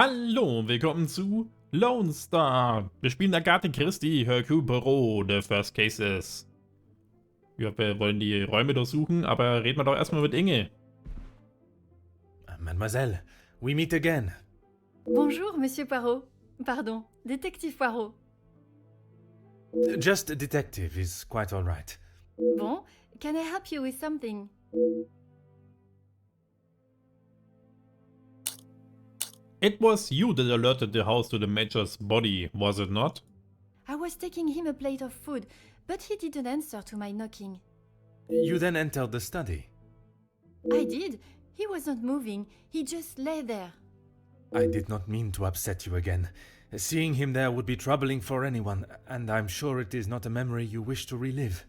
Hallo und willkommen zu Lonestar. Wir spielen Agathe Christie, Hercule Poirot, The First Cases. Ja, wir wollen die Räume durchsuchen, aber reden wir doch erstmal mit Inge. Mademoiselle, we meet again. Bonjour, Monsieur Poirot. Pardon, Détective Poirot. Just detective is quite all right. Bon, can I help you with something? It was you that alerted the house to the Major's body, was it not? I was taking him a plate of food, but he didn't answer to my knocking. You then entered the study. I did. He wasn't moving. He just lay there. I did not mean to upset you again. Seeing him there would be troubling for anyone, and I'm sure it is not a memory you wish to relive.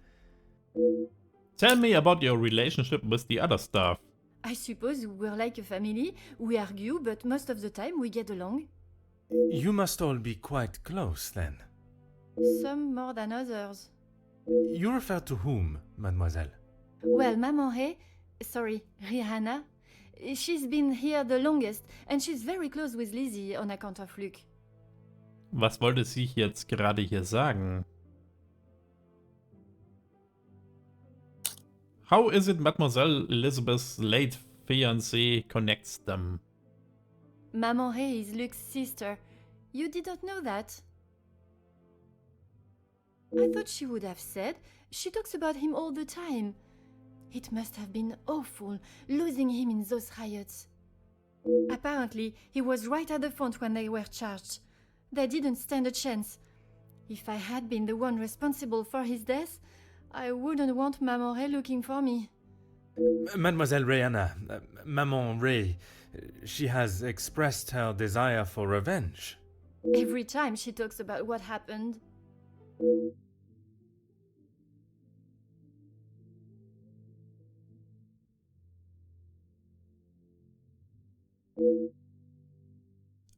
Tell me about your relationship with the other staff. I suppose we're like a family. We argue, but most of the time we get along. You must all be quite close, then. Some more than others. You refer to whom, mademoiselle? Well, Maman Rihanna, she's been here the longest, and she's very close with Lizzie on account of Luke. Was wollte sie jetzt gerade hier sagen? How is it Mademoiselle Elizabeth's late fiancé connects them? Maman is Luke's sister. You didn't know that? I thought she would have said. She talks about him all the time. It must have been awful, losing him in those riots. Apparently, he was right at the front when they were charged. They didn't stand a chance. If I had been the one responsible for his death, I wouldn't want Maman Ray looking for me. Mademoiselle Rihanna, Maman Ray, she has expressed her desire for revenge. Every time she talks about what happened.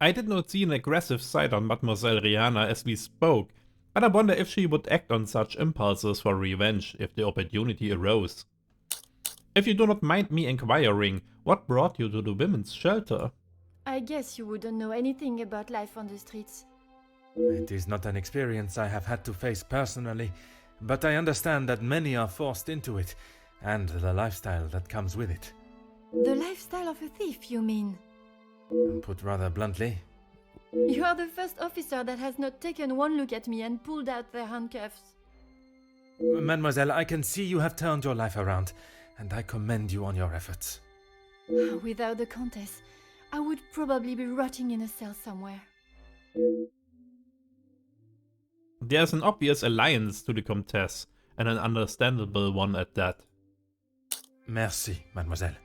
I did not see an aggressive side on Mademoiselle Rihanna as we spoke, but I wonder if she would act on such impulses for revenge if the opportunity arose. If you do not mind me inquiring, what brought you to the women's shelter? I guess you wouldn't know anything about life on the streets. It is not an experience I have had to face personally, but I understand that many are forced into it, and the lifestyle that comes with it. The lifestyle of a thief, you mean? Put rather bluntly. You are the first officer that has not taken one look at me and pulled out their handcuffs. Mademoiselle, I can see you have turned your life around, and I commend you on your efforts. Without the Countess, I would probably be rotting in a cell somewhere. There's an obvious alliance to the Comtesse, and an understandable one at that. Merci, mademoiselle.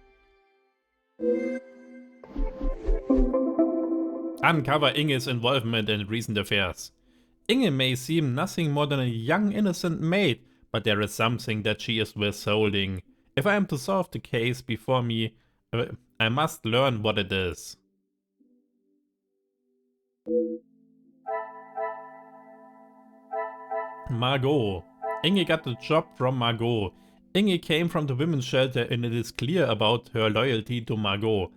Uncover Inge's involvement in recent affairs. Inge may seem nothing more than a young innocent maid, but there is something that she is withholding. If I am to solve the case before me, I must learn what it is. Margot. Inge got the job from Margot. Inge came from the women's shelter and it is clear about her loyalty to Margot.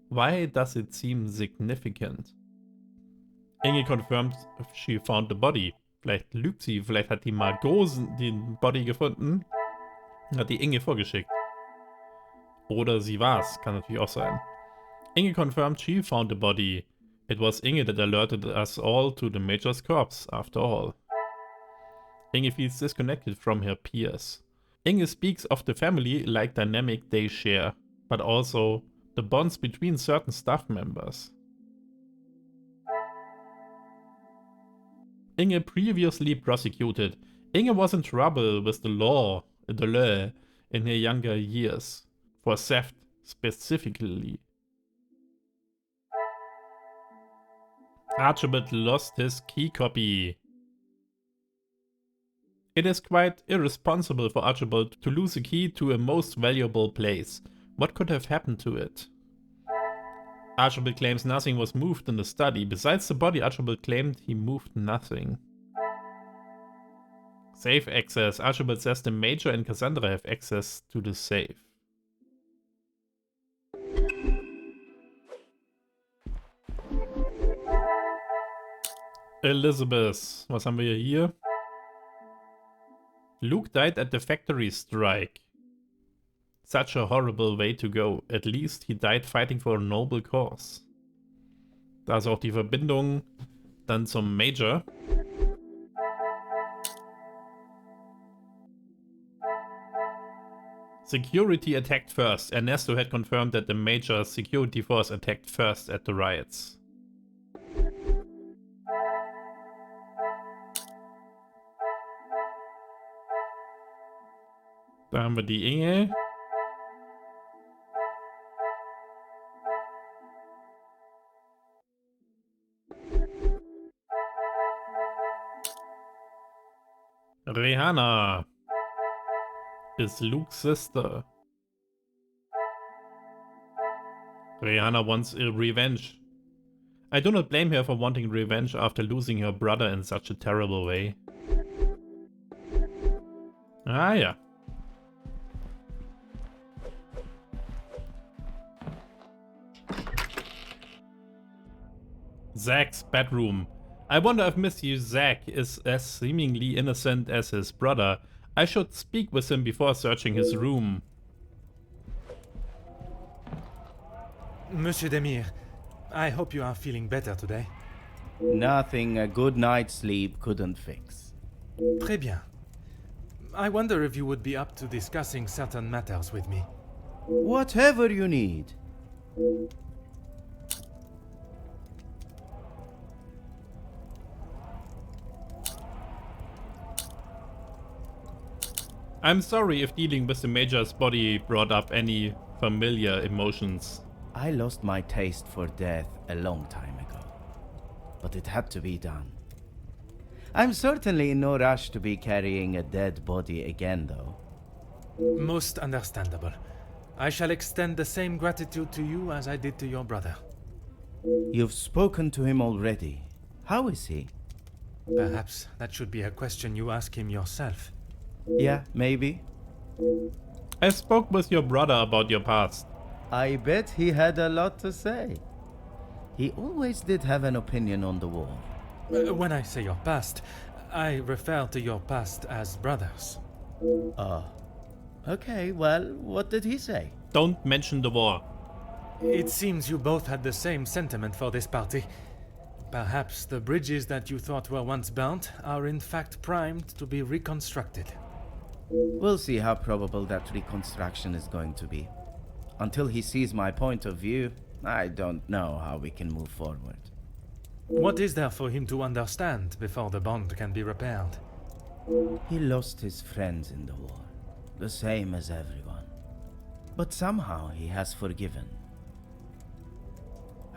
Why does it seem significant? Inge confirmed she found the body. Vielleicht lügt sie, vielleicht hat die Margot den Body gefunden. Hat die Inge vorgeschickt. Oder sie war's, kann natürlich auch sein. Inge confirmed she found the body. It was Inge that alerted us all to the Major's corpse, after all. Inge feels disconnected from her peers. Inge speaks of the family like dynamic they share, but also the bonds between certain staff members. Inge previously prosecuted. Inge was in trouble with the law in her younger years, for theft specifically. Archibald lost his key copy. It is quite irresponsible for Archibald to lose a key to a most valuable place. What could have happened to it? Archibald claims nothing was moved in the study. Besides the body, Archibald claimed he moved nothing. Safe access. Archibald says the Major and Cassandra have access to the safe. Elizabeth. Was haben wir hier? Luke died at the factory strike. Such a horrible way to go. At least he died fighting for a noble cause. Da ist auch die Verbindung dann zum Major. Security attacked first. Ernesto had confirmed that the major security force attacked first at the riots. Da haben wir die Inge. Rihanna is Luke's sister. Rihanna wants revenge. I do not blame her for wanting revenge after losing her brother in such a terrible way. Ah ja. Zach's bedroom. I wonder if Monsieur Zach is as seemingly innocent as his brother. I should speak with him before searching his room. Monsieur Demir, I hope you are feeling better today. Nothing a good night's sleep couldn't fix. Très bien. I wonder if you would be up to discussing certain matters with me. Whatever you need. I'm sorry if dealing with the Major's body brought up any familiar emotions. I lost my taste for death a long time ago, but it had to be done. I'm certainly in no rush to be carrying a dead body again, though. Most understandable. I shall extend the same gratitude to you as I did to your brother. You've spoken to him already. How is he? Perhaps that should be a question you ask him yourself. Yeah, maybe. I spoke with your brother about your past. I bet he had a lot to say. He always did have an opinion on the war. When I say your past, I refer to your past as brothers. Oh. Okay, well, what did he say? Don't mention the war. It seems you both had the same sentiment for this party. Perhaps the bridges that you thought were once burnt are in fact primed to be reconstructed. We'll see how probable that reconstruction is going to be. Until he sees my point of view, I don't know how we can move forward. What is there for him to understand before the bond can be repaired? He lost his friends in the war, the same as everyone. But somehow he has forgiven.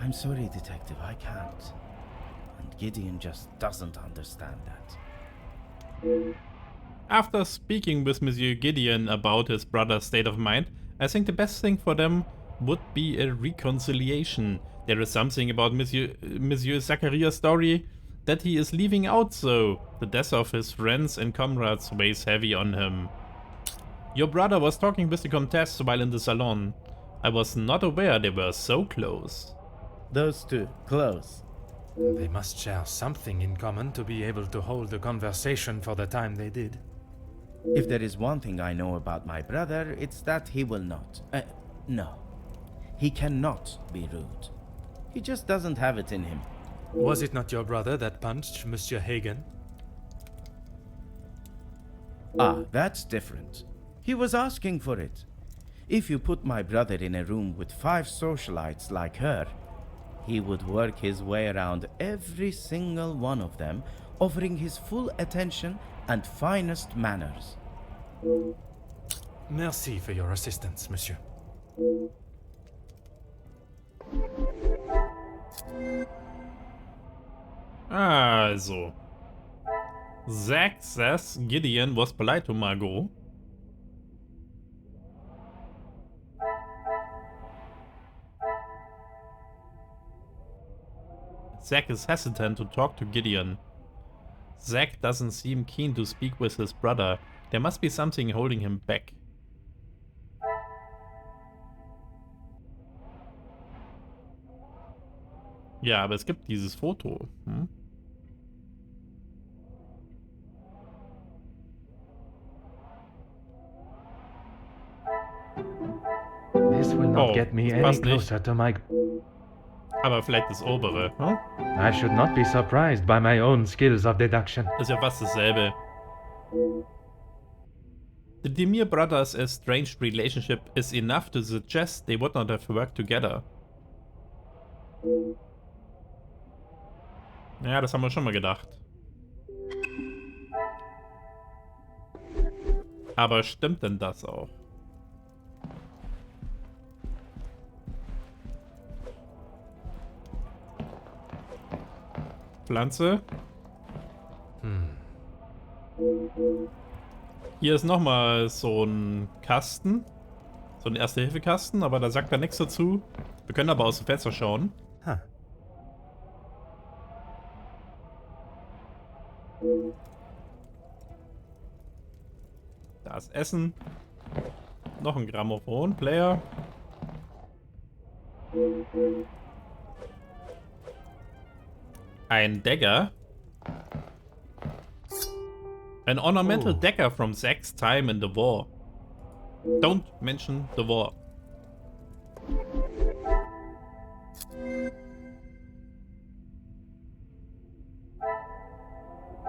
I'm sorry, Detective, I can't. And Gideon just doesn't understand that. After speaking with Monsieur Gideon about his brother's state of mind, I think the best thing for them would be a reconciliation. There is something about Monsieur Zachariah's story that he is leaving out, so the death of his friends and comrades weighs heavy on him. Your brother was talking with the Comtesse while in the salon. I was not aware they were so close. Those two, close. They must share something in common to be able to hold a conversation for the time they did. If there is one thing I know about my brother, it's that he will not. No. He cannot be rude. He just doesn't have it in him. Was it not your brother that punched Monsieur Hagen? Ah, that's different. He was asking for it. If you put my brother in a room with 5 socialites like her, he would work his way around every single one of them, offering his full attention and finest manners. Merci for your assistance, monsieur. Also. Zach says Gideon was polite to Margot. Zach is hesitant to talk to Gideon. Zach doesn't seem keen to speak with his brother. There must be something holding him back. Ja, aber es gibt dieses Foto. Hm? get me any passt nicht. closer to my... Aber vielleicht das obere. Hm? I should not be surprised by my own skills of deduction. Ist ja fast dasselbe. The Demir brothers' estranged relationship is enough to suggest they would not have worked together. Ja, das haben wir schon mal gedacht. Aber stimmt denn das auch? Pflanze. Hier ist nochmal so ein Kasten. So ein Erste-Hilfe-Kasten, aber da sagt er nichts dazu. Wir können aber aus dem Fenster schauen. Huh. Da ist Essen. Noch ein Grammophon-Player. Ein Dagger. An ornamental dagger from Zack's time in the war. Don't mention the war.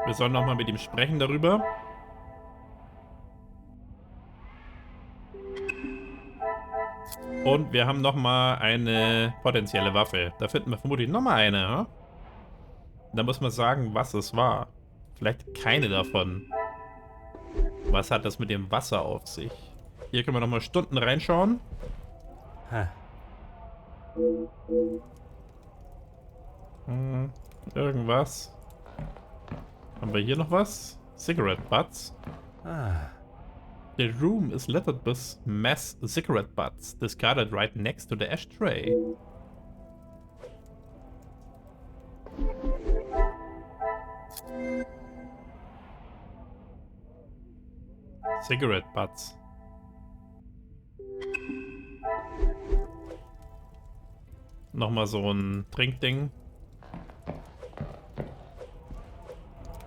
Wir sollen nochmal mit ihm sprechen darüber. Und wir haben nochmal eine potenzielle Waffe. Da finden wir vermutlich nochmal eine. Hm? Da muss man sagen, was es war. Vielleicht keine davon. Was hat das mit dem Wasser auf sich? Hier können wir nochmal Stunden reinschauen. Huh. Irgendwas. Haben wir hier noch was? Cigarette butts. Ah. The room is littered with mass cigarette butts discarded right next to the ashtray. Cigarette butts. Nochmal so ein Trinkding.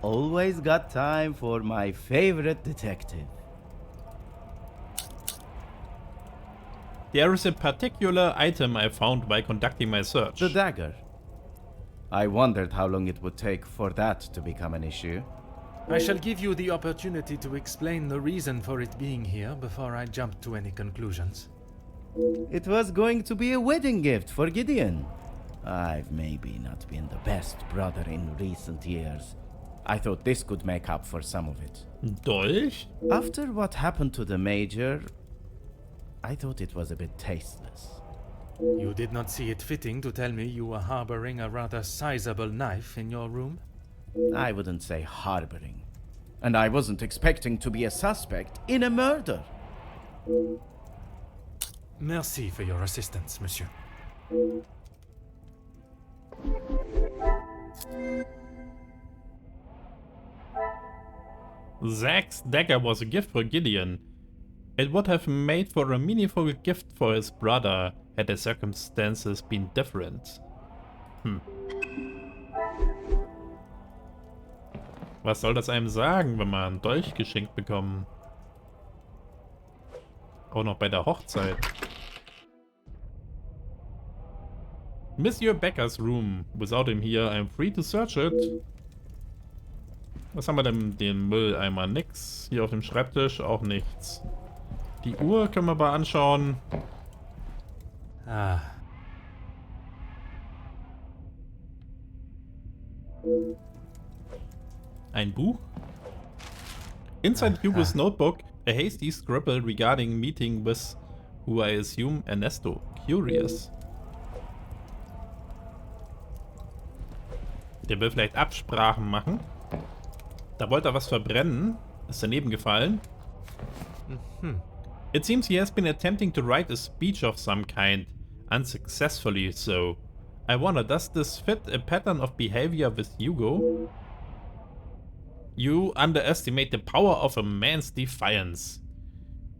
Always got time for my favorite detective. There is a particular item I found while conducting my search. The dagger. I wondered how long it would take for that to become an issue. I shall give you the opportunity to explain the reason for it being here before I jump to any conclusions. It was going to be a wedding gift for Gideon. I've maybe not been the best brother in recent years. I thought this could make up for some of it. Dolch? After what happened to the Major, I thought it was a bit tasteless. You did not see it fitting to tell me you were harboring a rather sizable knife in your room? I wouldn't say harboring. And I wasn't expecting to be a suspect in a murder. Merci for your assistance, monsieur. Zack's dagger was a gift for Gideon. It would have made for a meaningful gift for his brother had the circumstances been different. Was soll das einem sagen, wenn man einen Dolch geschenkt bekommt? Auch noch bei der Hochzeit. Monsieur Becker's room. Without him here, I'm free to search it. Was haben wir denn? Den Mülleimer? Nix. Hier auf dem Schreibtisch auch nichts. Die Uhr können wir mal anschauen. Ah. Ein Buch? Inside Hugo's notebook, a hasty scribble regarding meeting with, who I assume, Ernesto. Curious. Der will vielleicht Absprachen machen. Da wollte er was verbrennen. Ist daneben gefallen. It seems he has been attempting to write a speech of some kind. Unsuccessfully so. I wonder, does this fit a pattern of behavior with Hugo? You underestimate the power of a man's defiance.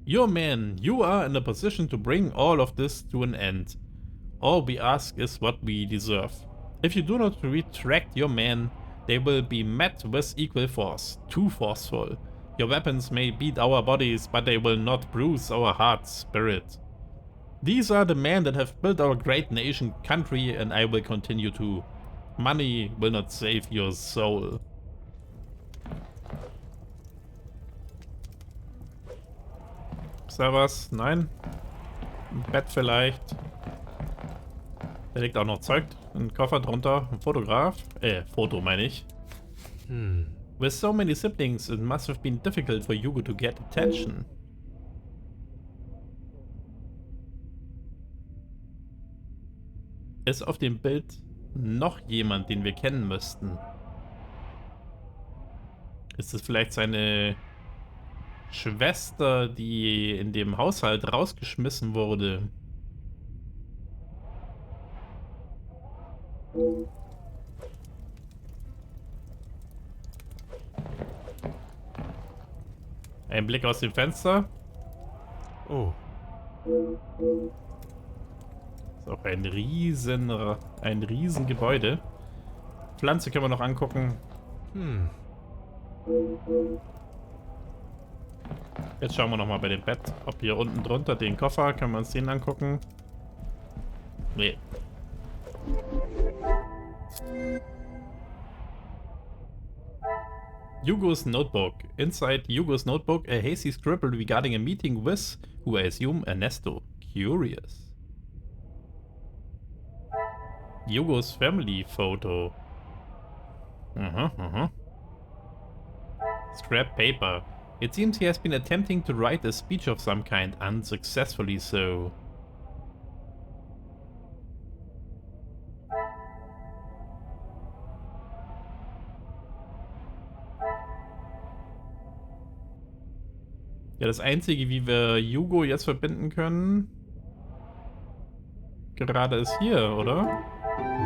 You're a man. You are in a position to bring all of this to an end. All we ask is what we deserve. If you do not retract your men, they will be met with equal force. Too forceful. Your weapons may beat our bodies, but they will not bruise our heart's spirit. These are the men that have built our great nation, country, and I will continue to. Money will not save your soul. Ist da was? Nein? Ein Bett vielleicht. Da liegt auch noch Zeug. Ein Koffer drunter. Ein Fotograf. Foto meine ich. With so many siblings, it must have been difficult for Hugo to get attention. Ist auf dem Bild noch jemand, den wir kennen müssten? Ist es vielleicht seine Schwester, die in dem Haushalt rausgeschmissen wurde? Ein Blick aus dem Fenster. Oh. Ist auch ein Riesengebäude. Pflanze können wir noch angucken. Jetzt schauen wir noch mal bei dem Bett, ob hier unten drunter den Koffer, können wir uns den angucken. Nee. Hugo's notebook. Inside Hugo's notebook, a hasty scribble regarding a meeting with, who I assume, Ernesto. Curious. Hugo's family photo. Scrap paper. It seems he has been attempting to write a speech of some kind, unsuccessfully so. Ja, das Einzige, wie wir Hugo jetzt verbinden können, gerade ist hier, oder?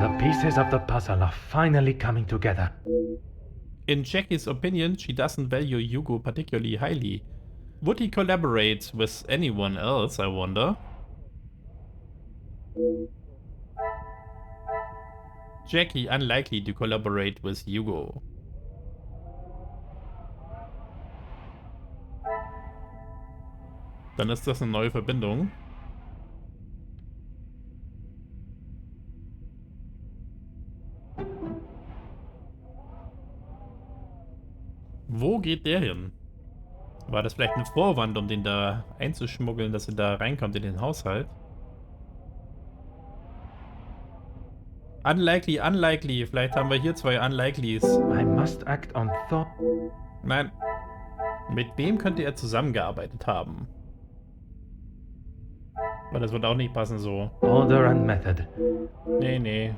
The pieces of the puzzle are finally coming together. In Jackie's opinion, she doesn't value Hugo particularly highly. Would he collaborate with anyone else, I wonder? Jackie unlikely to collaborate with Hugo. Dann ist das eine neue Verbindung. Wo geht der hin? War das vielleicht ein Vorwand, um den da einzuschmuggeln, dass er da reinkommt in den Haushalt? Unlikely, unlikely. Vielleicht haben wir hier zwei Unlikelies. I must act on thought. Nein. Mit wem könnte er zusammengearbeitet haben? Aber das wird auch nicht passen so. Order and method. Nee.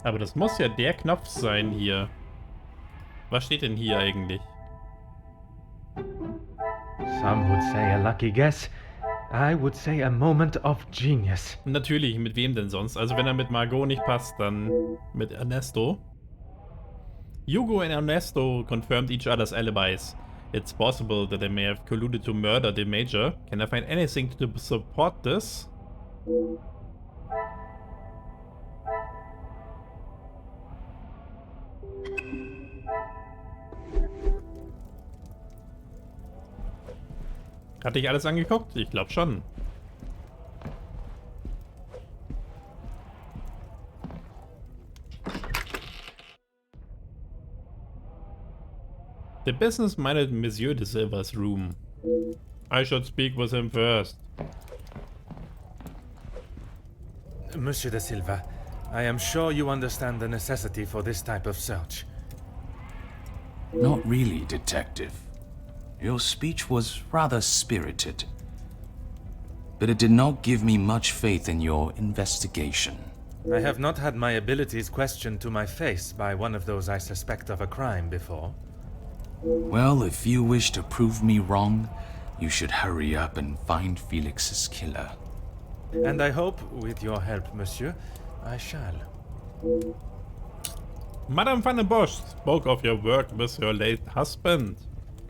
Aber das muss ja der Knopf sein hier. Was steht denn hier eigentlich? Some would say a lucky guess. I would say a moment of genius. Natürlich, mit wem denn sonst? Also wenn er mit Margot nicht passt, dann mit Ernesto. Hugo and Ernesto confirmed each other's alibis. It's possible that they may have colluded to murder the Major. Can I find anything to support this? Hatte ich alles angeguckt? Ich glaube schon. The business-minded Monsieur de Silva's room. I should speak with him first. Monsieur de Silva, I am sure you understand the necessity for this type of search. Not really, Detective. Your speech was rather spirited, but it did not give me much faith in your investigation. I have not had my abilities questioned to my face by one of those I suspect of a crime before. Well, if you wish to prove me wrong, you should hurry up and find Felix's killer. And I hope, with your help, monsieur, I shall. Madame van den Bosch spoke of your work with your late husband.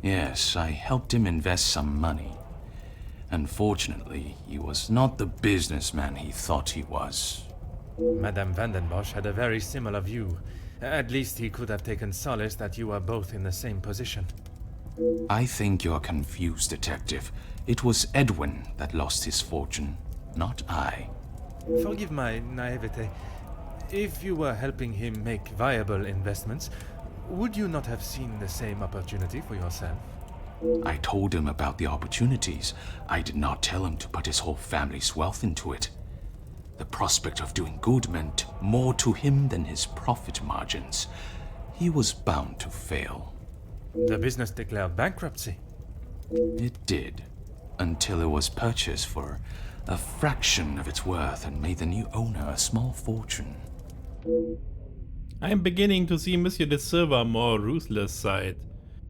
Yes, I helped him invest some money. Unfortunately, he was not the businessman he thought he was. Madame van den Bosch had a very similar view. At least he could have taken solace that you are both in the same position. I think you're confused, Detective. It was Edwin that lost his fortune. not I. Forgive my naivete. If you were helping him make viable investments, would you not have seen the same opportunity for yourself? I told him about the opportunities. I did not tell him to put his whole family's wealth into it. The prospect of doing good meant more to him than his profit margins. He was bound to fail. The business declared bankruptcy. It did, until it was purchased for a fraction of its worth and made the new owner a small fortune. I am beginning to see Monsieur de Silva more ruthless side.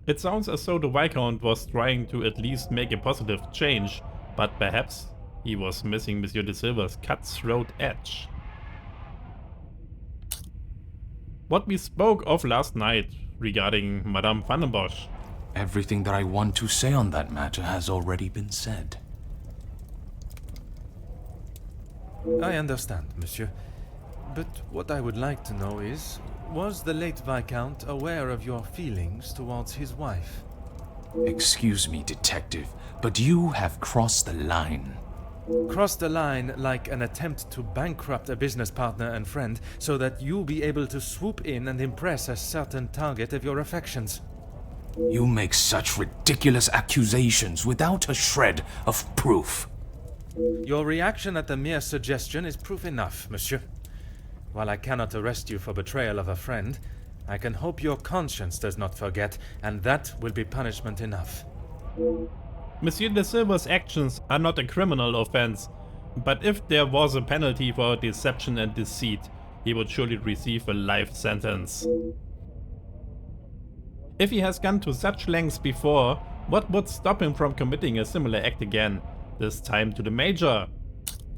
It sounds as though the Viscount was trying to at least make a positive change, but perhaps he was missing Monsieur de Silva's cutthroat edge. What we spoke of last night regarding Madame van den Bosch. Everything that I want to say on that matter has already been said. I understand, monsieur. But what I would like to know is, was the late Viscount aware of your feelings towards his wife? Excuse me, detective, but you have crossed the line. Cross the line like an attempt to bankrupt a business partner and friend so that you'll be able to swoop in and impress a certain target of your affections. You make such ridiculous accusations without a shred of proof. Your reaction at the mere suggestion is proof enough, monsieur. While I cannot arrest you for betrayal of a friend, I can hope your conscience does not forget, and that will be punishment enough. Monsieur de Silva's actions are not a criminal offense, but if there was a penalty for deception and deceit, he would surely receive a life sentence. If he has gone to such lengths before, what would stop him from committing a similar act again, this time to the Major?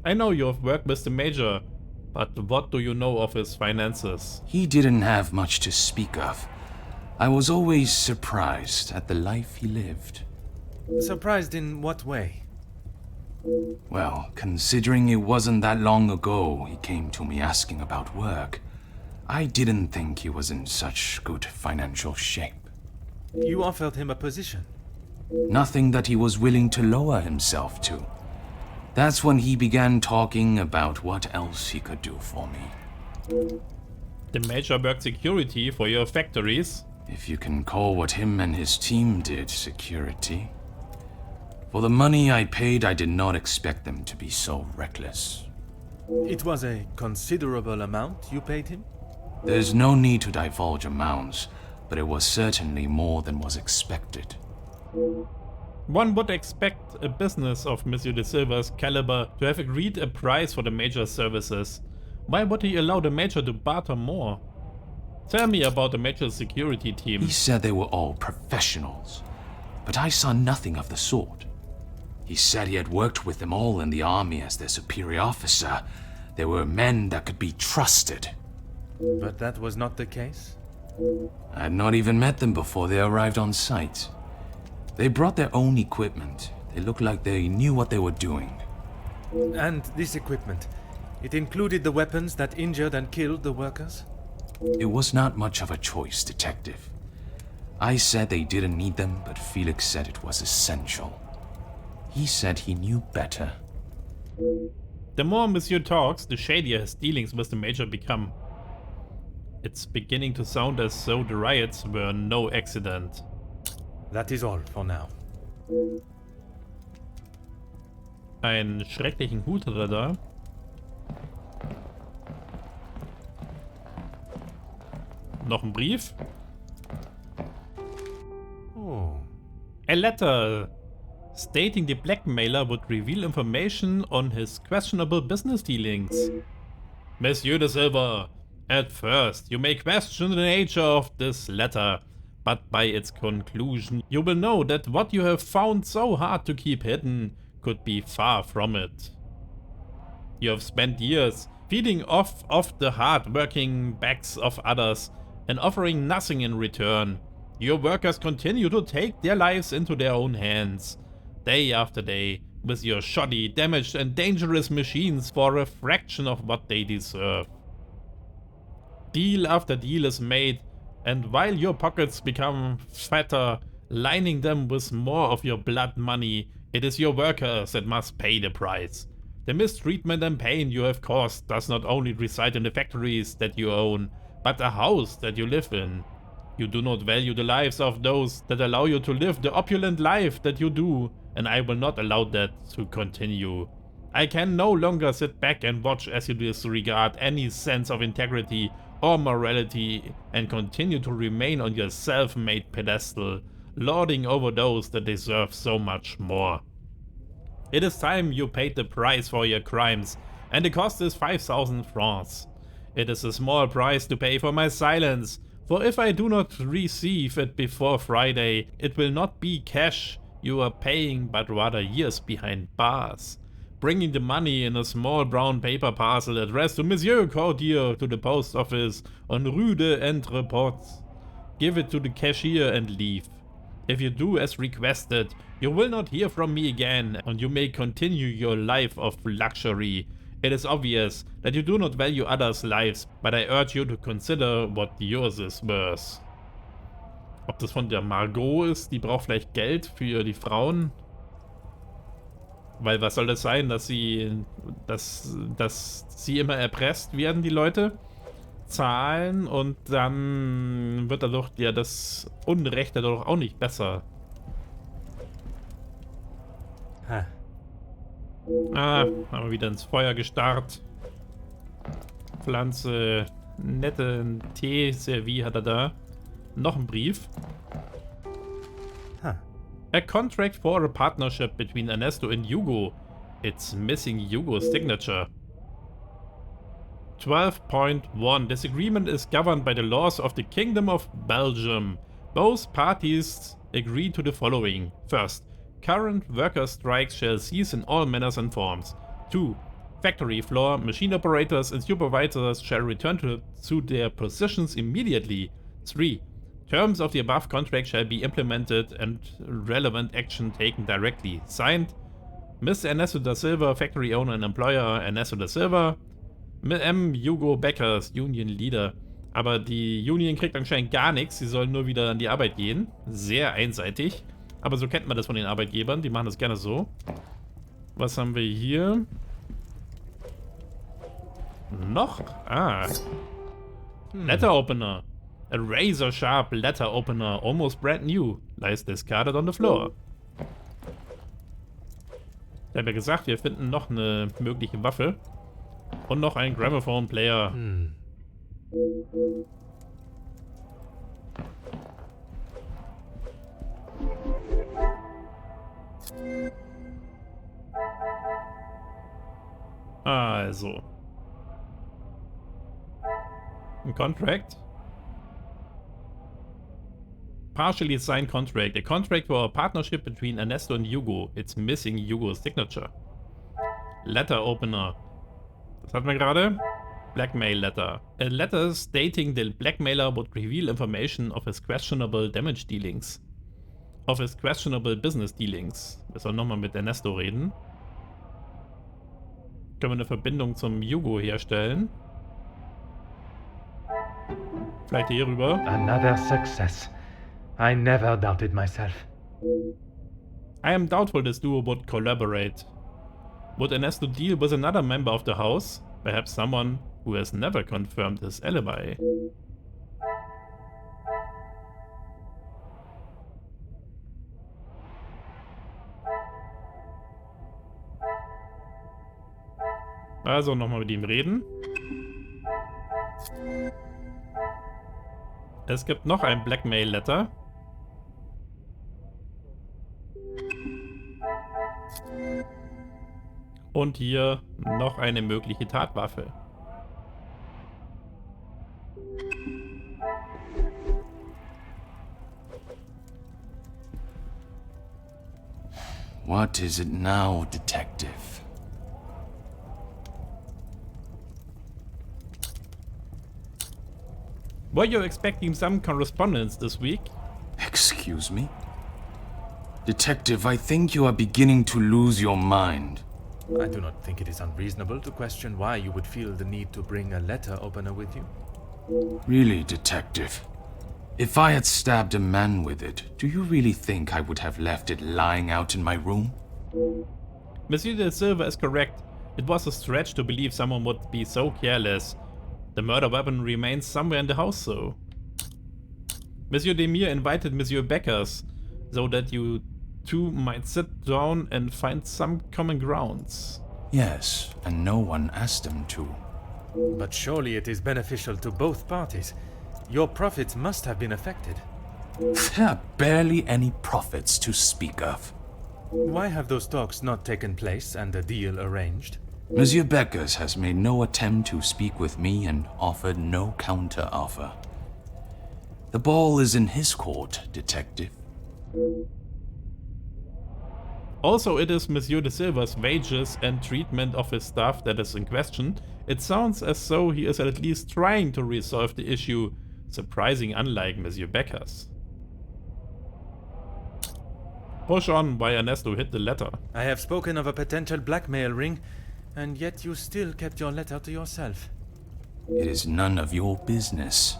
I know you have worked with the Major, but what do you know of his finances? He didn't have much to speak of. I was always surprised at the life he lived. Surprised in what way? Well, considering it wasn't that long ago he came to me asking about work, I didn't think he was in such good financial shape. You offered him a position. Nothing that he was willing to lower himself to. That's when he began talking about what else he could do for me. The Major worked security for your factories. If you can call what him and his team did security. For the money I paid, I did not expect them to be so reckless. It was a considerable amount you paid him? There's no need to divulge amounts, but it was certainly more than was expected. One would expect a business of Monsieur de Silva's caliber to have agreed a price for the Major's services. Why would he allow the Major to barter more? Tell me about the Major's security team. He said they were all professionals, but I saw nothing of the sort. He said he had worked with them all in the army as their superior officer. They were men that could be trusted. But that was not the case? I had not even met them before they arrived on site. They brought their own equipment. They looked like they knew what they were doing. And this equipment, it included the weapons that injured and killed the workers? It was not much of a choice, detective. I said they didn't need them, but Felix said it was essential. He said he knew better. The more Monsieur talks, the shadier his dealings with the Major become. It's beginning to sound as though the riots were no accident. That is all for now. Einen schrecklichen Hut hat er da. Noch ein Brief. Oh. A letter stating the blackmailer would reveal information on his questionable business dealings. Monsieur de Silva, at first you may question the nature of this letter, but by its conclusion you will know that what you have found so hard to keep hidden could be far from it. You have spent years feeding off of the hard-working backs of others and offering nothing in return. Your workers continue to take their lives into their own hands, day after day, with your shoddy, damaged and dangerous machines for a fraction of what they deserve. Deal after deal is made, and while your pockets become fatter, lining them with more of your blood money, it is your workers that must pay the price. The mistreatment and pain you have caused does not only reside in the factories that you own, but the house that you live in. You do not value the lives of those that allow you to live the opulent life that you do, and I will not allow that to continue. I can no longer sit back and watch as you disregard any sense of integrity or morality and continue to remain on your self-made pedestal, lording over those that deserve so much more. It is time you paid the price for your crimes, and the cost is 5,000 francs. It is a small price to pay for my silence, for if I do not receive it before Friday, it will not be cash you are paying, but rather years behind bars. Bringing the money in a small brown paper parcel addressed to Monsieur Cordier to the post office on Rue de Entreports. Give it to the cashier and leave. If you do as requested, you will not hear from me again, and you may continue your life of luxury. It is obvious that you do not value others' lives, but I urge you to consider what yours is worth. Ob das von der Margot ist, die braucht vielleicht Geld für die Frauen? Weil was soll das sein, dass sie immer erpresst werden, die Leute? Zahlen und dann wird dadurch ja das Unrecht dadurch auch nicht besser. Haben wir wieder ins Feuer gestarrt. Pflanze, netten Tee-Servi hat er da. Noch ein Brief. A contract for a partnership between Ernesto and Hugo. It's missing Hugo's signature. 12.1. This agreement is governed by the laws of the Kingdom of Belgium. Both parties agree to the following. First, current worker strikes shall cease in all manners and forms. 2. Factory floor machine operators and supervisors shall return to their positions immediately. 3. Terms of the above contract shall be implemented and relevant action taken directly. Signed, Mr. Ernesto da Silva, factory owner and employer Ernesto da Silva. M. Hugo Beckers, Union Leader. Aber die Union kriegt anscheinend gar nichts, sie sollen nur wieder an die Arbeit gehen. Sehr einseitig. Aber so kennt man das von den Arbeitgebern, die machen das gerne so. Was haben wir hier? Noch? Letter Opener. A razor sharp letter opener, almost brand new, lies discarded on the floor. Ich habe ja gesagt, wir finden noch eine mögliche Waffe. Und noch einen Gramophone Player. Also. Ein Contract. Partially signed contract. A contract for a partnership between Ernesto and Hugo. It's missing Hugo's signature. Letter opener. Das hatten wir gerade. Blackmail letter. A letter stating the blackmailer would reveal information of his questionable damage dealings. Of his questionable business dealings. Wir sollen nochmal mit Ernesto reden. Können wir eine Verbindung zum Hugo herstellen? Vielleicht hier rüber. Another success. I never doubted myself. I am doubtful this duo would collaborate. Would Ernesto deal with another member of the house? Perhaps someone who has never confirmed his alibi. Also nochmal mit ihm reden. Es gibt noch ein Blackmail-Letter. Und hier noch eine mögliche Tatwaffe. What is it now, Detective? Were you expecting some correspondence this week? Excuse me? Detective, I think you are beginning to lose your mind. I do not think it is unreasonable to question why you would feel the need to bring a letter opener with you. Really, Detective? If I had stabbed a man with it, do you really think I would have left it lying out in my room? Monsieur de Silva is correct. It was a stretch to believe someone would be so careless. The murder weapon remains somewhere in the house though. Monsieur Demire invited Monsieur Beckers, so that you two might sit down and find some common grounds. Yes, and no one asked him to. But surely it is beneficial to both parties. Your profits must have been affected. There are barely any profits to speak of. Why have those talks not taken place and a deal arranged? Monsieur Beckers has made no attempt to speak with me and offered no counter-offer. The ball is in his court, Detective. Also, it is Monsieur de Silva's wages and treatment of his staff that is in question. It sounds as though he is at least trying to resolve the issue, surprising unlike Monsieur Beckers. Push on while Ernesto hit the letter. I have spoken of a potential blackmail ring, and yet you still kept your letter to yourself. It is none of your business,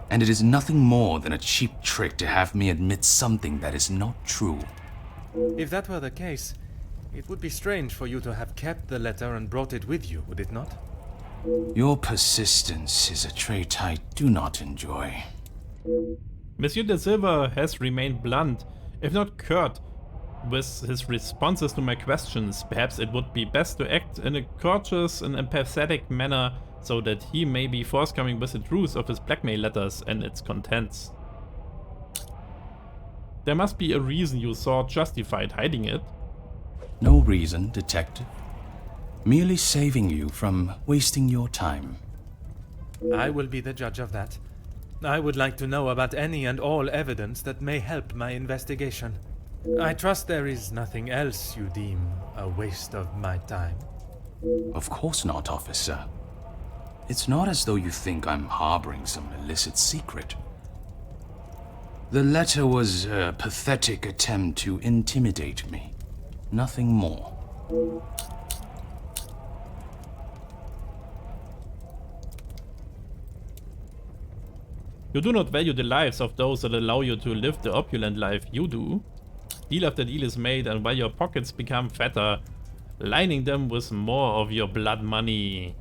and it is nothing more than a cheap trick to have me admit something that is not true. If that were the case, it would be strange for you to have kept the letter and brought it with you, would it not? Your persistence is a trait I do not enjoy. Monsieur de Silva has remained blunt, if not curt, with his responses to my questions. Perhaps it would be best to act in a courteous and empathetic manner so that he may be forthcoming with the truth of his blackmail letters and its contents. There must be a reason you saw justified hiding it. No reason, Detective. Merely saving you from wasting your time. I will be the judge of that. I would like to know about any and all evidence that may help my investigation. I trust there is nothing else you deem a waste of my time. Of course not, officer. It's not as though you think I'm harboring some illicit secret. The letter was a pathetic attempt to intimidate me. Nothing more. You do not value the lives of those that allow you to live the opulent life you do. Deal after deal is made, and while your pockets become fatter, lining them with more of your blood money.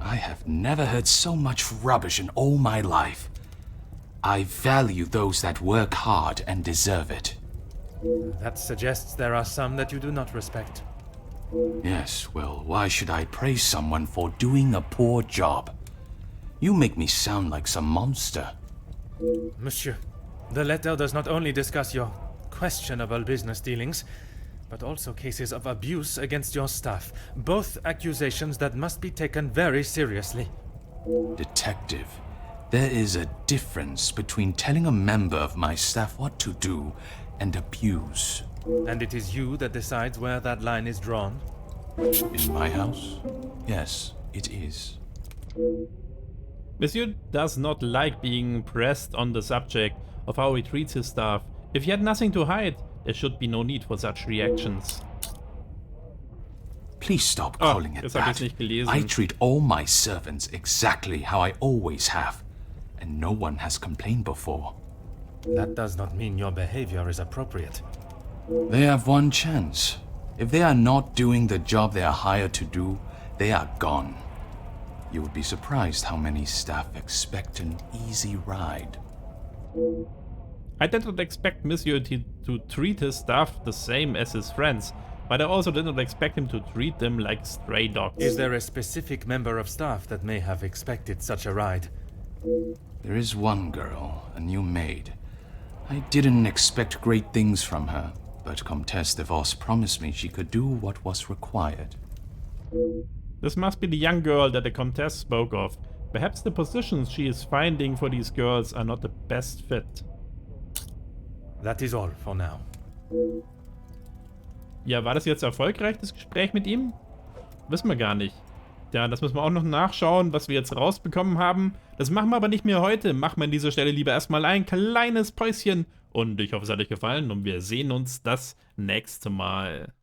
I have never heard so much rubbish in all my life. I value those that work hard and deserve it. That suggests there are some that you do not respect. Yes, well, why should I praise someone for doing a poor job? You make me sound like some monster. Monsieur, the letter does not only discuss your questionable business dealings, but also cases of abuse against your staff. Both accusations that must be taken very seriously. Detective, there is a difference between telling a member of my staff what to do and abuse. And it is you that decides where that line is drawn? In my house? Yes, it is. Monsieur does not like being pressed on the subject of how he treats his staff. If he had nothing to hide, there should be no need for such reactions. Please stop calling it das habe ich that. nicht gelesen. I treat all my servants exactly how I always have, and no one has complained before. That does not mean your behavior is appropriate. They have one chance. If they are not doing the job they are hired to do, they are gone. You would be surprised how many staff expect an easy ride. I did not expect Monsieur to treat his staff the same as his friends, but I also did not expect him to treat them like stray dogs. Is there a specific member of staff that may have expected such a ride? There is one girl, a new maid. I didn't expect great things from her, but Comtesse de Vos promised me she could do what was required. This must be the young girl that the Comtesse spoke of. Perhaps the positions she is finding for these girls are not the best fit. That is all for now. Ja, war das jetzt erfolgreich, das Gespräch mit ihm? Wissen wir gar nicht. Ja, das müssen wir auch noch nachschauen, was wir jetzt rausbekommen haben. Das machen wir aber nicht mehr heute. Machen wir an dieser Stelle lieber erstmal ein kleines Päuschen. Und ich hoffe, es hat euch gefallen und wir sehen uns das nächste Mal.